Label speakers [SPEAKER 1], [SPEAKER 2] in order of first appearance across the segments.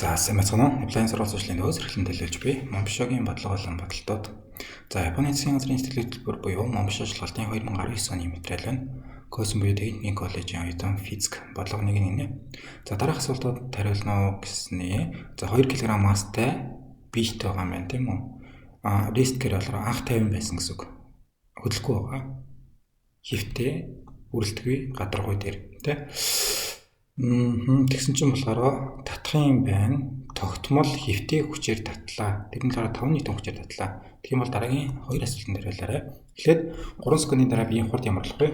[SPEAKER 1] За сайн Applying сургууль суурьлын нөөц эрхлэн төлөөлж буй Монбишогийн бодлого болон бодолтууд. За Японы засгийн газрын сэтгэл хөдлөлбөр буюу Монбишо шалгалтын 2019 оны материал байна. Косм буюу техникийн коллежийн оюутан физик бодлого 1-1. За дараах асуултууд хариулна уу гэснээ. За 2 кг масстай биетэй байгаа юм байна тийм үү? Реск гэхээр болохоор анх 50 байсан гэсэн үг. Хөдөлгөхгүй байгаа. Хөвтэй, үрэлтгүй, гадаргуй дээр тийм. Тэгсэн чинь болохоор татах юм байна. Тогтмол хөвтэй хүчээр татлаа. Тэрний дараа 5 нийтэн хүчээр татлаа. Тэгэх юм бол дараагийн 2 асуултанд хариулаарай. Эхлээд 3 секундын дараа биеийн хурд ямар болох вэ?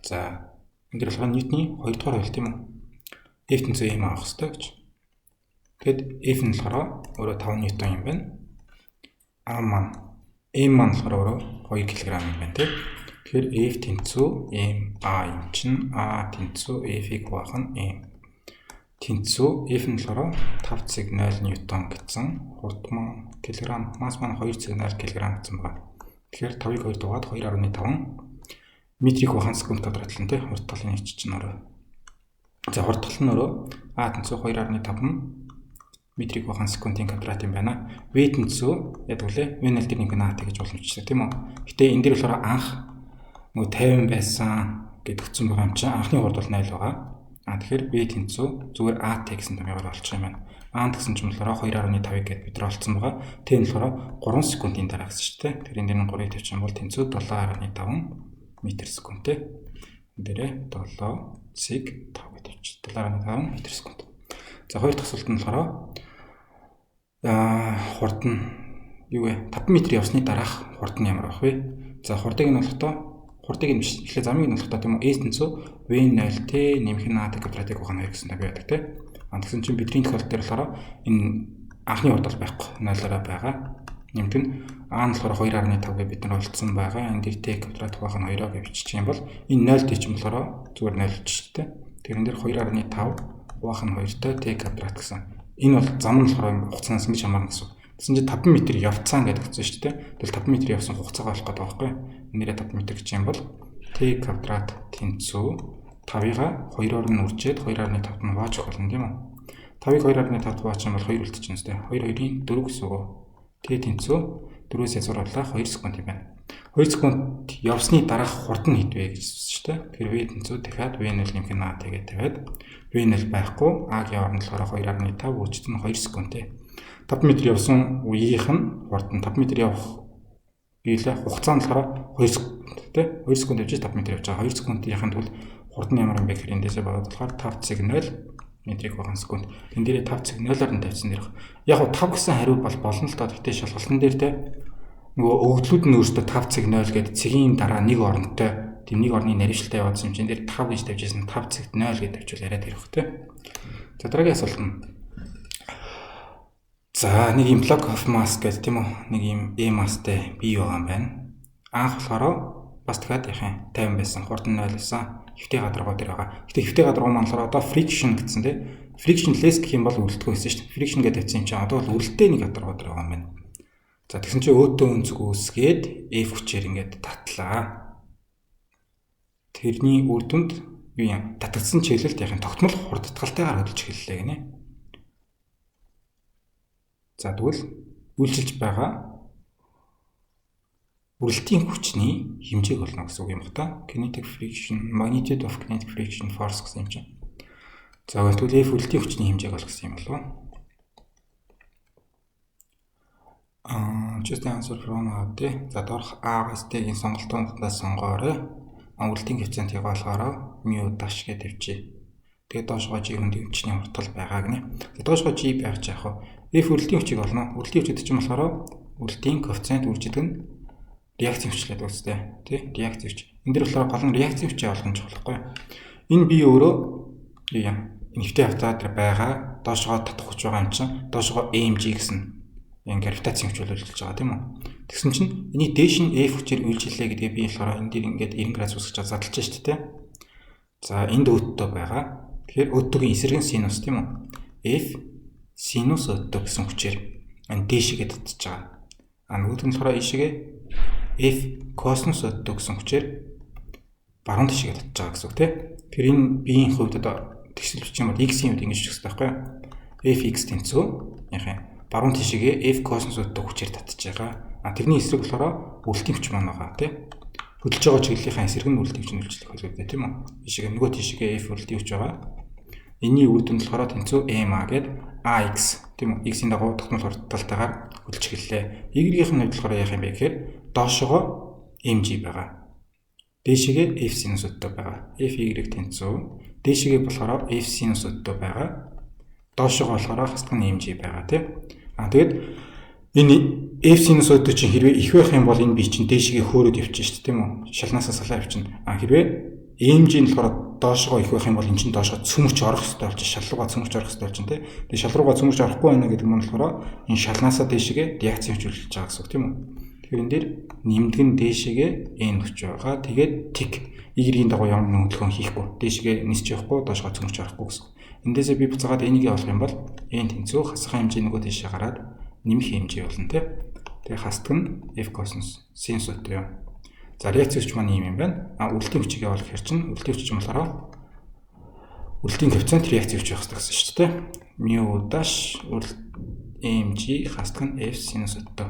[SPEAKER 1] За энэ дэр болохоор Ньютоны 2 дугаар хууль тийм үү? F тэнцүү юм авах хэрэгтэй гэж. Тэгэд F нь болохоор өөрөө 5 ньютон юм байна. А маань M маань болохоор өөрөө 2 кг юм байна тийм. Тэгэхээр F тэнцүү M A юм чинь A тэнцүү F-ийг хуваах нь M. Тэнцүү F нь болохоор 5,0 ньютон гэсэн. Хурд маань килограмм, масс маань 2,0 кг гэсэн байна. Тэгэхээр 5-ыг 2 дугаад 2.5 метрийг хаан секунд квадраттална тий. Хурдталын нийт чинь өөрөө. За хурдтал нь өөрөө А тэнцүү 2.5 метрийг хаан секундын квадрат юм байна. V тэнцүү яг үлээ V нэл дээр нэг А гэж боломжтой тийм үү. Гэтэ энэ дээр болохоор анх 50 байсан гэдгцэн байгаа юм чинь анхны хурд бол 0 байгаа. Тэгэхээр V тэнцүү зүгээр А гэсэн томьёогоор олчих юм байна. А гэсэн чинь болохоор 2.5 гэд бид нар олцсон байгаа. Тэ нь болохоор 3 секундын дараа гэсэн шүү дээ. Тэгэхээр энэ дээр нь 3-ыг тавьчих юм бол тэнцүү 7.5 метр секундтэй. Энэ дээрээ 7 цэг 5 гэж тавьчих. 7.5 метр секунд. За хоёр дахь асуулт нь болохоор хурд нь юу вэ? 5 м явсны дараах хурд нь ямар байх вэ? За хурдыг нь хурдыг нь биш. Эхлээд замыг нь болохоо тийм үү? S тэнцүү V0 T нэмэх нь A квадратыг ухаан 2 гэсэн тавь байдаг тийм. Тэгсэн чинь бидний тохиолдол дээр болохоор энэ анхны хурд бол байхгүй 0-ороо байгаа. Нэмэх нь А нь болохоор 2.5 гэж бид нар олдсон байгаа. Энд дээр T квадрат ухаах нь 2-оо гэж бичих юм бол энэ 0 T ч юм болохоор зүгээр 0 ч шүү дээ. Тэгэхээр энэ дээр 2.5 ухаах нь 2-той T квадрат гэсэн. Энэ бол зам нь болохоор хугацаанаас ингэж хамаарна гэсэн. Тэгсэн чинь 5 м явцсан гэдэг хэлсэн шүү дээ. Тэгэл 5 м явсан хугацаагаа олох гэдэг байхгүй. Энээрээ 5 м гэж юм бол T квадрат тэнцүү 5-ыг 2-оор нь үржээд 2.5-д нь хувааж өгөх болно тийм үү? 5-ыг 2.5-д хуваach юм бол 2 үлдчихнэ шүү дээ. 2 2-ийн 4 гэсэн үг. T тэнцүү 4-өөс язгуурлах 2 секунд юм байна. 2 секунд явсны дараах хурд нь хэд вэ гэж хэлсэн шүү дээ. Тэгэхээр V тэнцүү дахиад V0 нэмэх нь A тэгээд тавиад V0 байхгүй A-гийн орнд болохоор 2.5 үүчт нь 2 секунд тий. 5 м явсан үеийнх нь хурд нь 5 м явах биелээ хугацаа нь болохоор 2 секунд тий. 2 секунд явж 5 м явж байгаа. 2 секундын тул хурд нь ямар юм бэ гэхээр эндээсээ бодоод болохоор 5,0 метрийг хаан секунд. Энэ дээр 5,0-оор нь тавьсан дэрх. Яг нь 5 гэсэн хариу бол болно л доо. Гэхдээ шалгалтын дээр те нөгөө өгдлүүд нь өөрөөсөө 5,0 гэдэг цэгийн дараа нэг оронтой тийм нэг орны наривчлалтаа явуулсан юм чинь дээр 5 гэж тавьжсэн 5,0 гэж тавьчвал яриад ирэх те. За дараагийн асуулт нь. За нэг юм block of mass гэдэг тийм үү? Нэг юм A massтай бий байгаа юм байна. Анх болохоор бас дахиад яхаа 50 байсан. Хурд нь 0 байсан. Хөвтэй гадаргуу дээр байгаа. Гэтэ хөвтэй гадаргуу маань болохоор одоо friction гэсэн тий. Frictionless гэх юм бол үрэлтгүй байсан шүү дээ. Friction гэдэг тавьсан юм чинь одоо бол үрэлттэй нэг гадаргуу дээр байгаа юм байна. За тэгсэн чинь өөдөө өнцөг үүсгээд F хүчээр ингээд татлаа. Тэрний үр дүнд юу юм? Татагдсан чиглэлд яхаа тогтмол хурдтгалтайгаар хөдөлж эхэллээ гинэ. За тэгвэл үйлчилж байгаа үрэлтийн хүчний хэмжээг болно гэсэн үг юм байна. Kinetic friction, magnitude of kinetic friction force гэсэн юм чинь. За тэгвэл F үрэлтийн хүчний хэмжээг бол гэсэн юм болов. Just answer from A. За доорх A-гаас T-ийн сонголтуудаас сонгоорой. Үрэлтийн коэффициентийг болохоор μ даш гэж тавьчих. Тэгээд доошгоо G-ийн хүчний хурдтал байгаа гинэ. Доошгоо G байх ч яах вэ? F үрэлтийн хүчийг олно. Үрэлтийн хүч гэдэг чинь болохоор үрэлтийн коэффициент үржидэг нь реакцийн хүч гэдэг үстэй тий реакцийн хүч. Энэ дэр болохоор гол нь реакцийн хүчээ олгомж болохгүй. Энэ бие өөрөө юу юм? Нэвтэй хавтаа дээр байгаа доошгоо татах хүч байгаа юм чинь доошгоо mg гэсэн энэ гравитацийн хүч үйлдвэрлэж байгаа тийм үү? Тэгсэн чинь энийг дээш нь F хүчээр үйлчилээ гэдэг би болохоор энэ дээр ингээд 90 градус үсгэж задлж шүү дээ. За энд өөдтэй байгаа. Тэгэхээр өөдтөгийн эсрэг нь синус тийм үү? F синус өөдтэй гэсэн хүчээр энэ дээшгээ татж байгаа. Нөгөөд нь болохоор ийшгээ F косинус өөдтэй гэсэн хүчээр баруун тишгээ татж байгаа гэсэн үг тийм. Тэр энэ биеийн хувьд одоо тэгшил бичиж юм бол x-ийн хувьд ингэж хэлэх хэрэгтэй байхгүй юу? fx тэнцүү яхаа баруун тишгээ f косинусуудтай хүчээр татж байгаа. Тэрний эсрэг болохоор үрэлтийн хүч маань байгаа тий. Хөдөлж байгаа чиглэлийнхаа эсрэг нь үрэлтийн хүчний үйлчлэх хэлбэртэй тийм үү? Тишгээ нөгөө тишгээ f үрэлтийн хүч байгаа. Энийний үр дүн болохоор тэнцүү ma гээд ax тийм үү? X-ийн дагуу тогтмол хурдталтайгаар хөдөлж эхэллээ. Y-ийн хувьд болохоор яах юм бэ гэхээр доошогоо mg байгаа. Дээшгээ f синусуудтай байгаа. F y тэнцүү. Дээшгээ болохоор f синусуудтай байгаа. Доошогоо болохоор хасдаг нь mg байгаа тийм. Тэгээд энэ f синусуудтай чинь хэрвээ их байх юм бол энэ бие чинь дээшгээ хөөрөд явчих шүү дээ тийм үү? Шалнаасаа салаа явчихна. Хэрвээ mg нь болохоор доошогоо их байх юм бол эн чинь доошоо цөмөрч орох хэрэгтэй болж шал руугаа цөмөрч орох хэрэгтэй болж байна тийм. Тэгээд шал руугаа цөмөрч орохгүй байна гэдэг нь болохоор энэ шалнаасаа дээшгээ реакц хэмжүүлж байгаа гэсэн үг тийм үү? Тэгэхээр энэ дээр нэмдэг нь дээшгээ n хүч байгаа. Тэгээд тик y-ийн дагуу ямар нэгэн хөдөлгөөн хийхгүй. Дээшгээ нисч явахгүй, доошоо цөмөрч орохгүй гэсэн. Эндээсээ би буцаагаад энийг олох юм бол n тэнцүү хасах хэмжээ нөгөө тийшээ гараад нэмэх хэмжээ болно тийм. Тэгээд хасдаг нь f косинус синустэй юм. За реакц хүч маань юм байна. Үрэлтийн хүчийг олох хэр чинь үрэлтийн хүч юм болохоор үрэлтийн коэффициент реакц хүч байх гэсэн шүү дээ. Mu dash mg хасдаг нь f синустэй.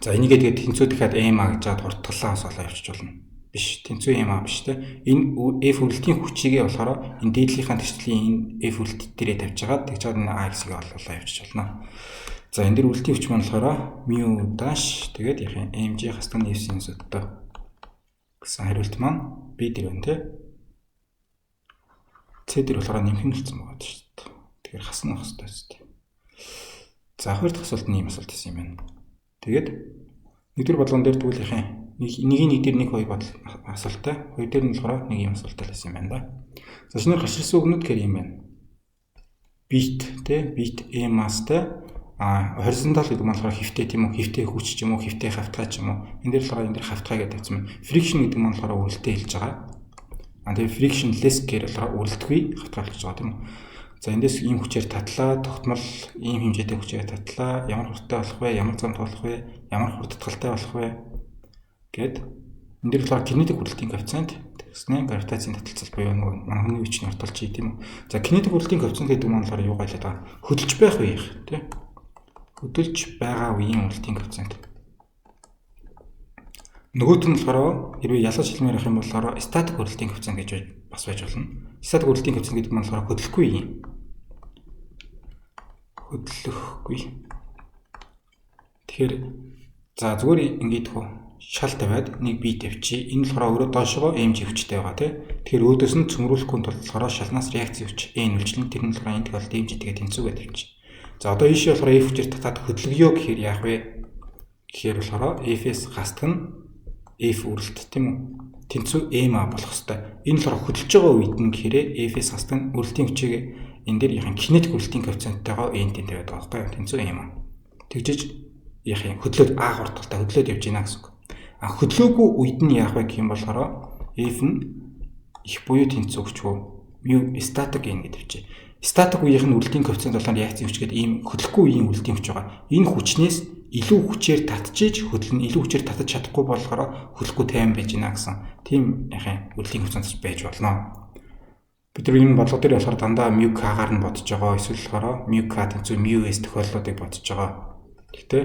[SPEAKER 1] За энийгээ тэгээд тэнцүү дахиад ma гэж хаад хурдтгалаа асуулаа явчих болно. Биш тэнцүү ma биш те. Энэ f үрэлтийн хүчийгээ болохоор энэ дээдлийнхаа тэгшлийн энэ f үрэлт дээрээ тавьж байгаа. Тэгж чад энэ ax-ийг олуулаа явчих болно. За энэ дэр үрэлтийн хүч маань болохоор mu dash тэгээд яах юм mg хасдаг нь f синустэй гэсэн хариулт маань b дээр байна те. C дээр болохоор нэмэх нь болсон байгаа шүү дээ. Тэгэхээр хасна байх хэрэгтэй шүү дээ. За хоёр дахь асуулт нь ийм асуулт гэсэн юм байна. Тэгээд нэгдүгээр бодлогон дээр тэгвэл яах юм нэг дээр нэг хоёр бодол асуулттай. Хоёр дээр нь болохоор нэг юм асуулттай байсан юм байна да. За шинээр хаширсан үгнүүд гэр юм байна. Bit те bit m-астай horizontal гэдэг нь болохоор хэвтэй тийм үү? Хэвтэй хүч ч юм уу, хэвтэй хавтгай ч юм уу. Энэ дээр болохоор энэ дээр хавтгай гэдэг тавьсан байна. Friction гэдэг нь болохоор үрэлтээ хэлж байгаа. Тэгээд frictionless гэхээр болохоор үрэлтгүй хавтгай болж байгаа тийм үү? За эндээс ийм хүчээр татлаа, тогтмол ийм хэмжээтэй хүчээр татлаа, ямар хурдтай болох вэ, ямар замд болох вэ, ямар хурдтгалтай болох вэ гэд энэ дээр болохоор кинетик үрэлтийн коэффициент тэгснэ гравитацийн таталцал буюу манай хүний хүчний ортолч тийм үү? За кинетик үрэлтийн коэффициент гэдэг нь болохоор юу гаалаад байгаа? Хөдөлж байх үеийнх тийм хөдөлж байгаа үеийн үрэлтийн коэффициент. Нөгөөт нь болохоор хэрвээ ялгаж хэлмээр авах юм бол статик үрэлтийн коэффициент гэж бас байж болно. Статик үрэлтийн коэффициент гэдэг нь болохоор хөдөлөхгүй юм. Хөдлөхгүй. Тэгэхээр за зүгээр ингэж хөө шал тавиад нэг бие тавьчих. Энэ болохоор өөрөө доошоо mg хүчтэй байгаа тийм. Тэгэхээр өөдөөс нь цөмрүүлэхгүй тул болохоор шалнаас реакц хүч n үйлчлэн тэр нь болохоор энэ тохиолдолд mg тэгээ тэнцүүгээ тавьчих. За одоо ийшээ болохоор f хүчээр татаад хөдлөгөө гэхээр яах вэ? Гэхээр болохоор f-с хасдаг нь f үрэлт тийм үү? Тэнцүү ma болох хэвээр. Энэ болохоор хөдөлж байгаа үед нь гэхээр f-с хасдаг нь үрэлтийн хүчийг энэ дээр яхан кинетик үрэлтийн коэффициенттайгаа n-тэй тавиад байгаа байхгүй юу? Тэнцүү ma. Тэгжиж яах юм? Хөдлөөд a хурдталтай хөдлөөд явж гинэ гэсэн үг. Хөдлөөгүй үед нь яах вэ гэх юм болохоор f нь их буюу тэнцүү хүчгүй mu static n гэдэг чи. Статик үеийнх нь үрэлтийн коэффициент болохоор реакцийн хүч гэдэг ийм хөдлөхгүй үеийн үрэлтийн хүч байгаа. Энэ хүчнээс илүү хүчээр татчихж хөдлөн илүү хүчээр татаж чадахгүй болохоор хөдлөхгүй тайван байж гинэ гэсэн тийм яхаа үрэлтийн коэффициент байж болно. Бид нар энэ бодлого дээр болохоор дандаа mu k-гаар нь бодож байгаа. Эсвэл болохоор mu k тэнцүү mu s тохиолдлуудыг бодож байгаа. Гэхдээ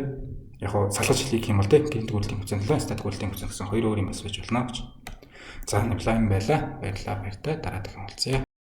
[SPEAKER 1] яг хоо салгаж хэлэх юм бол тийм кинетик үрэлтийн коэффициент болон статик үрэлтийн коэффициент гэсэн хоёр өөр юм бас байж болно гэж. За энэ план байлаа. Баярлалаа баяртай. Дараа дахин уулзъя.